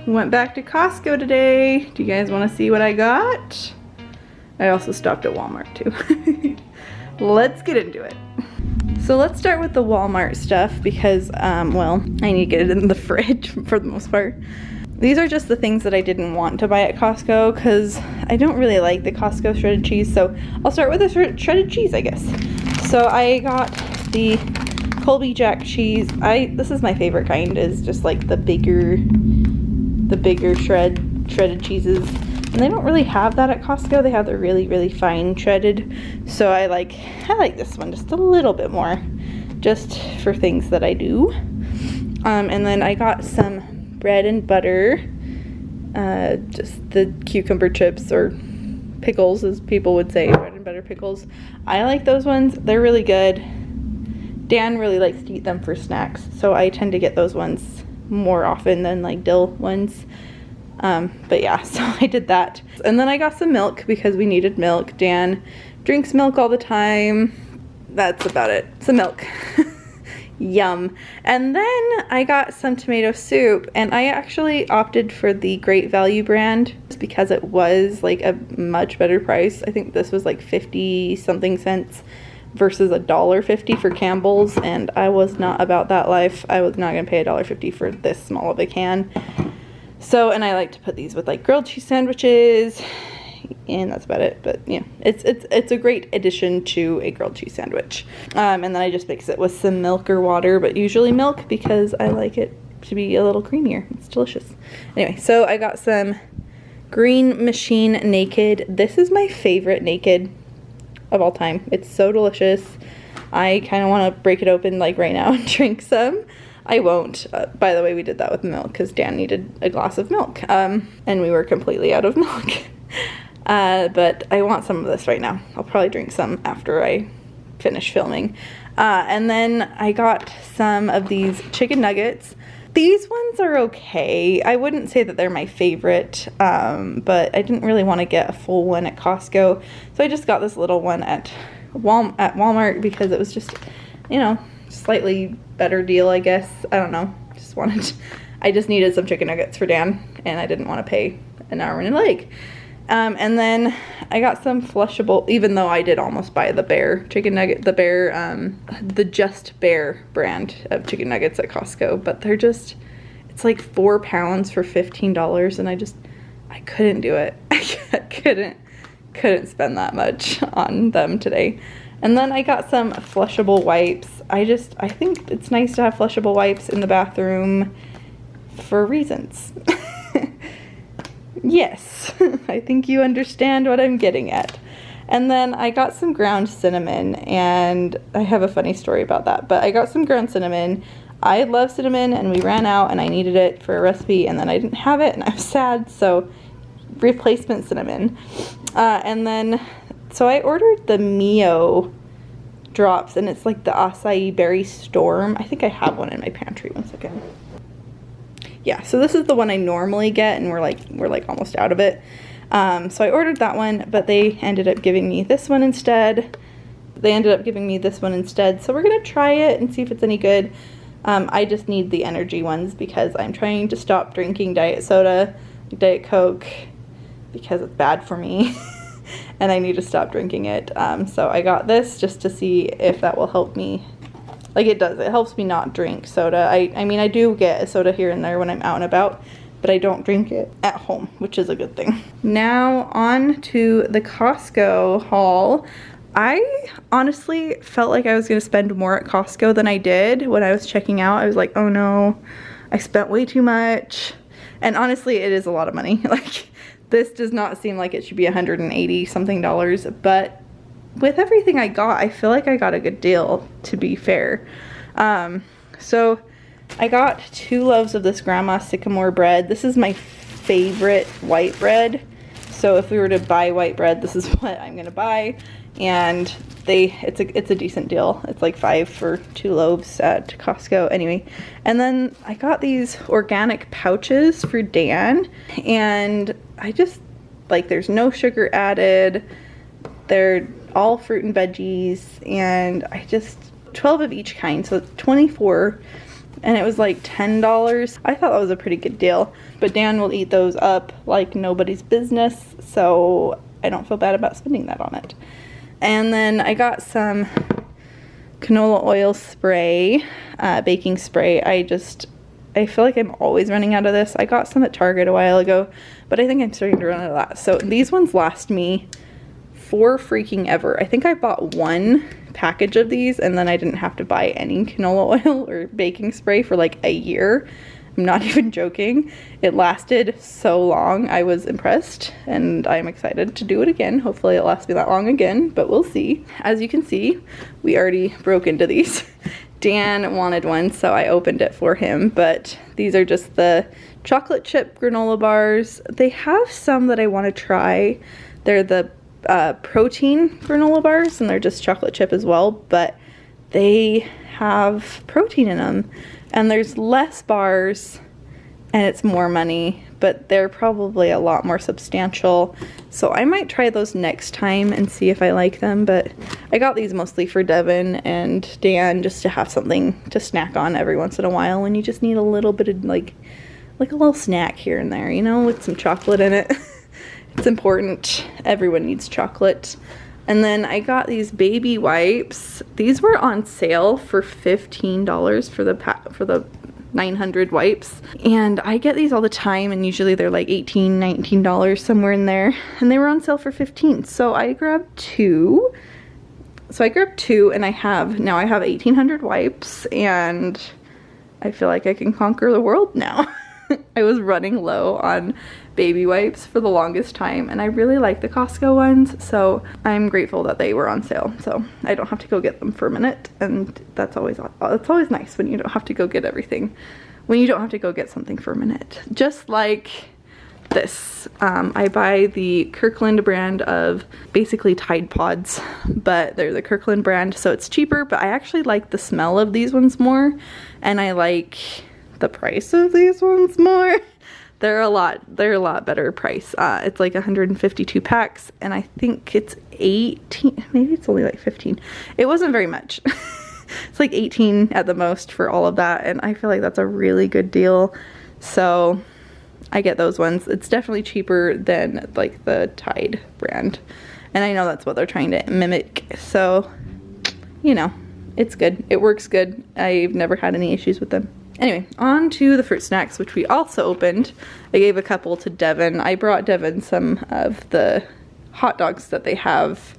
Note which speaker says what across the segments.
Speaker 1: Went back to Costco today. Do you guys want to see what I got? I also stopped at Walmart too. Let's get into it. So let's start with the Walmart stuff because, well, I need to get it in the fridge for the most part. These are just the things that I didn't want to buy at Costco because I don't really like the Costco shredded cheese. So I'll start with the shredded cheese, I guess. So I got the Colby Jack cheese. This is my favorite kind, is just like the bigger shredded cheeses. And they don't really have that at Costco. They have the really, really fine shredded. So I like this one just a little bit more, just for things that I do. And then I got some bread and butter, just the cucumber chips, or pickles as people would say, bread and butter pickles. I like those ones. They're really good. Dan really likes to eat them for snacks, so I tend to get those ones more often than like dill ones. But yeah, so I did that. And then I got some milk because we needed milk. Dan drinks milk all the time. That's about it. Some milk. Yum. And then I got some tomato soup, and I actually opted for the Great Value brand because it was like a much better price. I think this was like 50 something cents versus $1.50 for Campbell's, and I was not about that life. I was not gonna pay $1.50 for this small of a can. So, and I like to put these with like grilled cheese sandwiches, and that's about it. But yeah, it's a great addition to a grilled cheese sandwich. And then I just mix it with some milk or water, but usually milk because I like it to be a little creamier. It's delicious. Anyway, so I got some Green Machine Naked. This is my favorite Naked of all time. It's so delicious. I kind of want to break it open like right now and drink some. I won't. By the way, we did that with milk because Dan needed a glass of milk, and we were completely out of milk. But I want some of this right now. I'll probably drink some after I finish filming. And then I got some of these chicken nuggets. These ones are okay. I wouldn't say that they're my favorite, but I didn't really want to get a full one at Costco. So I just got this little one at Walmart because it was just, you know, slightly better deal, I guess. I don't know. I just needed some chicken nuggets for Dan, and I didn't want to pay an hour and a leg. And then I got some flushable, even though I did almost buy the Bear chicken nugget, the Just Bear brand of chicken nuggets at Costco, but they're just, it's like 4 pounds for $15, and I couldn't do it. I couldn't spend that much on them today. And then I got some flushable wipes. I think it's nice to have flushable wipes in the bathroom for reasons. Yes, I think you understand what I'm getting at. And then I got some ground cinnamon, and I have a funny story about that, but I got some ground cinnamon. I love cinnamon, and we ran out, and I needed it for a recipe, and then I didn't have it, and I was sad, so replacement cinnamon. And then, so I ordered the Mio drops, and it's like the acai berry storm. I think I have one in my pantry. One second. Yeah, so this is the one I normally get, and we're like almost out of it. So I ordered that one, but they ended up giving me this one instead. So we're gonna try it and see if it's any good. I just need the energy ones because I'm trying to stop drinking diet soda, Diet Coke, because it's bad for me. And I need to stop drinking it. So I got this just to see if that will help me. Like it does. It helps me not drink soda. I mean, I do get a soda here and there when I'm out and about, but I don't drink it at home, which is a good thing. Now on to the Costco haul. I honestly felt like I was going to spend more at Costco than I did when I was checking out. I was like, oh no, I spent way too much. And honestly, it is a lot of money. Like, this does not seem like it should be $180 something, but with everything I got, I feel like I got a good deal, to be fair. So I got 2 loaves of this Grandma Sycamore bread. This is my favorite white bread. So if we were to buy white bread, this is what I'm gonna buy. And it's a decent deal. It's like $5 for 2 loaves at Costco. Anyway, and then I got these organic pouches for Dan, and I just like, there's no sugar added. They're all fruit and veggies, and 12 of each kind, so it's 24. and it was like $10. I thought that was a pretty good deal, but Dan will eat those up like nobody's business, so I don't feel bad about spending that on it. And then I got some canola oil spray, baking spray. I feel like I'm always running out of this. I got some at Target a while ago, but I think I'm starting to run out of that. So these ones last me for freaking ever. I think I bought one package of these and then I didn't have to buy any canola oil or baking spray for like a year. I'm not even joking. It lasted so long. I was impressed and I'm excited to do it again. Hopefully it lasts me that long again, but we'll see. As you can see, we already broke into these. Dan wanted one, so I opened it for him, but these are just the chocolate chip granola bars. They have some that I want to try. They're the protein granola bars, and they're just chocolate chip as well, but they have protein in them, and there's less bars, and it's more money, but they're probably a lot more substantial, so I might try those next time and see if I like them. But I got these mostly for Devin and Dan, just to have something to snack on every once in a while when you just need a little bit of like a little snack here and there, you know, with some chocolate in it. It's important. Everyone needs chocolate. And then I got these baby wipes. These were on sale for $15 for the 900 wipes, and I get these all the time, and usually they're like $18, $19 somewhere in there, and they were on sale for $15. So I grabbed two. And I have 1,800 wipes, and I feel like I can conquer the world now. I was running low on baby wipes for the longest time, and I really like the Costco ones, so I'm grateful that they were on sale, so I don't have to go get them for a minute. And that's always nice when you don't have to go get everything, when you don't have to go get something for a minute. Just like this, I buy the Kirkland brand of basically Tide Pods, but they're the Kirkland brand, so it's cheaper, but I actually like the smell of these ones more, and I like the price of these ones more. They're a lot better price. It's like 152 packs, and I think it's 18, maybe it's only like 15. It wasn't very much. It's like 18 at the most for all of that, and I feel like that's a really good deal. So I get those ones. It's definitely cheaper than like the Tide brand, and I know that's what they're trying to mimic, so you know, it's good. It works good. I've never had any issues with them. Anyway, on to the fruit snacks, which we also opened. I gave a couple to Devin. I brought Devin some of the hot dogs that they have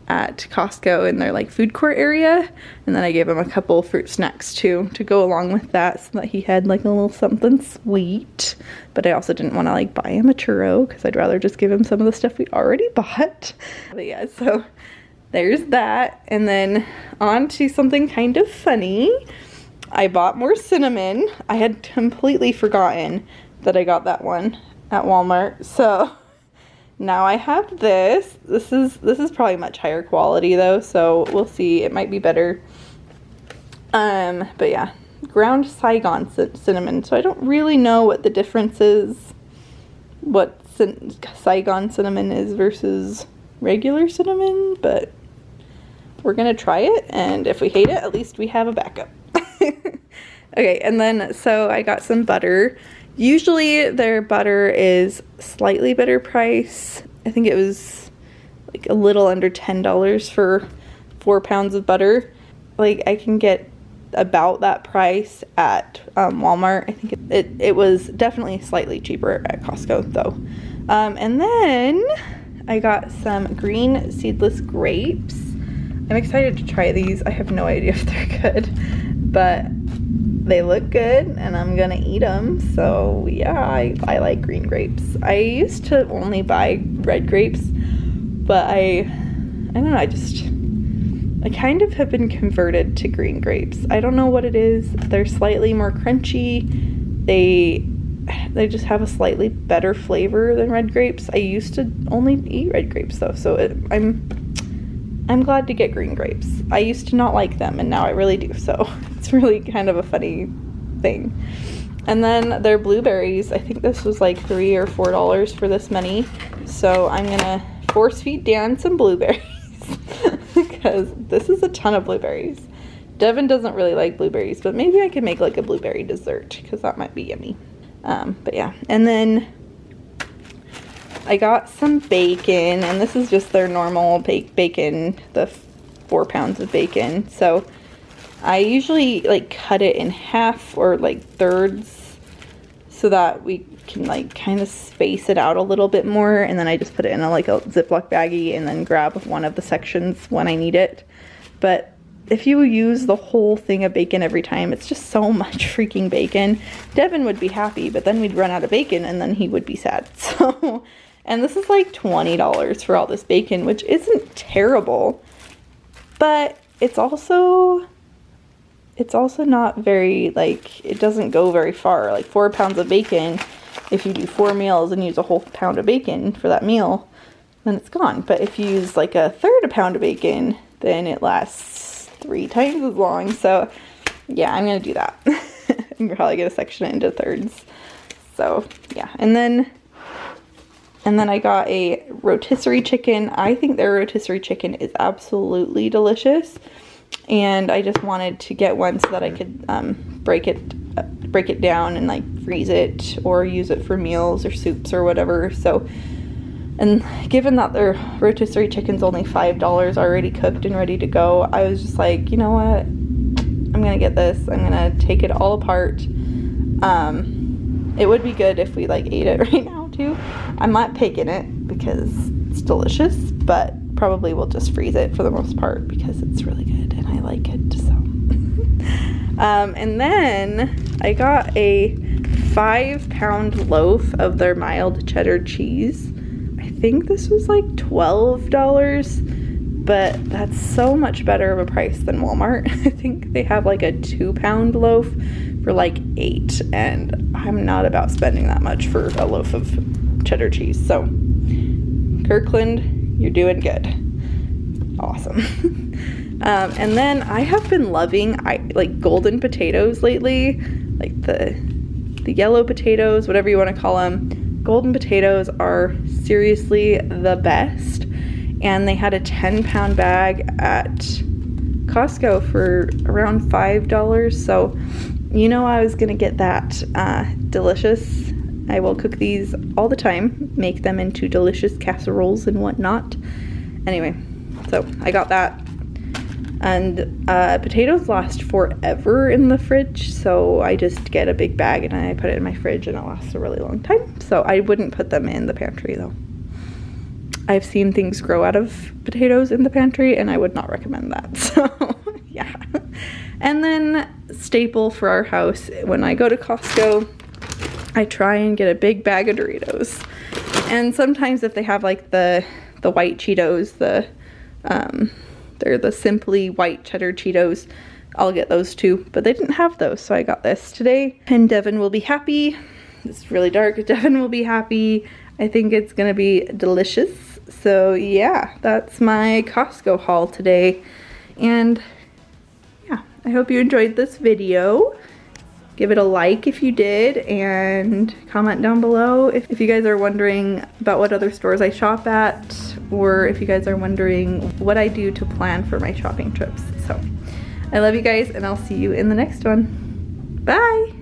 Speaker 1: at Costco in their like food court area, and then I gave him a couple fruit snacks too to go along with that, so that he had like a little something sweet. But I also didn't want to like buy him a churro, because I'd rather just give him some of the stuff we already bought. But yeah, so there's that. And then on to something kind of funny. I bought more cinnamon. I had completely forgotten that I got that one at Walmart. So now I have this. This is probably much higher quality though, so we'll see. It might be better. But yeah, ground Saigon cinnamon. So I don't really know what the difference is, what Saigon cinnamon is versus regular cinnamon, but we're gonna try it, and if we hate it, at least we have a backup. Okay, and then so I got some butter. Usually their butter is slightly better price. I think it was like a little under $10 for 4 pounds of butter. Like I can get about that price at Walmart. I think it was definitely slightly cheaper at Costco though. And then I got some green seedless grapes. I'm excited to try these. I have no idea if they're good, but they look good and I'm gonna eat them. So yeah, I like green grapes. I used to only buy red grapes, but I don't know, I kind of have been converted to green grapes. I don't know what it is. They're slightly more crunchy. They just have a slightly better flavor than red grapes. I used to only eat red grapes though, so I'm glad to get green grapes. I used to not like them, and now I really do, so it's really kind of a funny thing. And then their blueberries, I think this was like $3 or $4 for this many, so I'm gonna force feed Dan some blueberries because this is a ton of blueberries. Devin doesn't really like blueberries, but maybe I can make like a blueberry dessert because that might be yummy. But yeah, and then I got some bacon, and this is just their normal bacon, the 4 pounds of bacon. So I usually like cut it in half or like thirds so that we can like kind of space it out a little bit more, and then I just put it in like a Ziploc baggie and then grab one of the sections when I need it. But if you use the whole thing of bacon every time, it's just so much freaking bacon. Devin would be happy, but then we'd run out of bacon and then he would be sad. So, and this is like $20 for all this bacon, which isn't terrible, but it's also not very, like, it doesn't go very far. Like 4 pounds of bacon, if you do 4 meals and use a whole pound of bacon for that meal, then it's gone. But if you use like a third a pound of bacon, then it lasts 3 times as long. So yeah, I'm gonna do that. I'm probably gonna section it into thirds. So yeah, and then I got a rotisserie chicken. I think their rotisserie chicken is absolutely delicious, and I just wanted to get one so that I could break it down and like freeze it or use it for meals or soups or whatever. So, and given that their rotisserie chicken's only $5 already cooked and ready to go, I was just like, you know what? I'm gonna get this. I'm gonna take it all apart. It would be good if we like ate it right now too. I'm not picking it because it's delicious, but probably we'll just freeze it for the most part because it's really good and I like it, so. And then I got a 5-pound loaf of their mild cheddar cheese. I think this was like $12, but that's so much better of a price than Walmart. I think they have like a 2-pound loaf for like $8, and I'm not about spending that much for a loaf of cheddar cheese. So Kirkland, you're doing good. Awesome. And then I have been loving like golden potatoes lately, like the yellow potatoes, whatever you want to call them. Golden potatoes are seriously the best, and they had a 10-pound bag at Costco for around $5. So you know I was gonna get that. Delicious. I will cook these all the time, make them into delicious casseroles and whatnot. Anyway, so I got that. And potatoes last forever in the fridge, so I just get a big bag and I put it in my fridge and it lasts a really long time. So I wouldn't put them in the pantry though. I've seen things grow out of potatoes in the pantry and I would not recommend that. So yeah. And then staple for our house, when I go to Costco, I try and get a big bag of Doritos. And sometimes if they have like the white Cheetos, they're the Simply White Cheddar Cheetos, I'll get those too. But they didn't have those, so I got this today. And Devin will be happy. It's really dark. Devin will be happy. I think it's gonna be delicious. So yeah, that's my Costco haul today. And yeah, I hope you enjoyed this video. Give it a like if you did, and comment down below if you guys are wondering about what other stores I shop at, or if you guys are wondering what I do to plan for my shopping trips. So I love you guys, and I'll see you in the next one. Bye!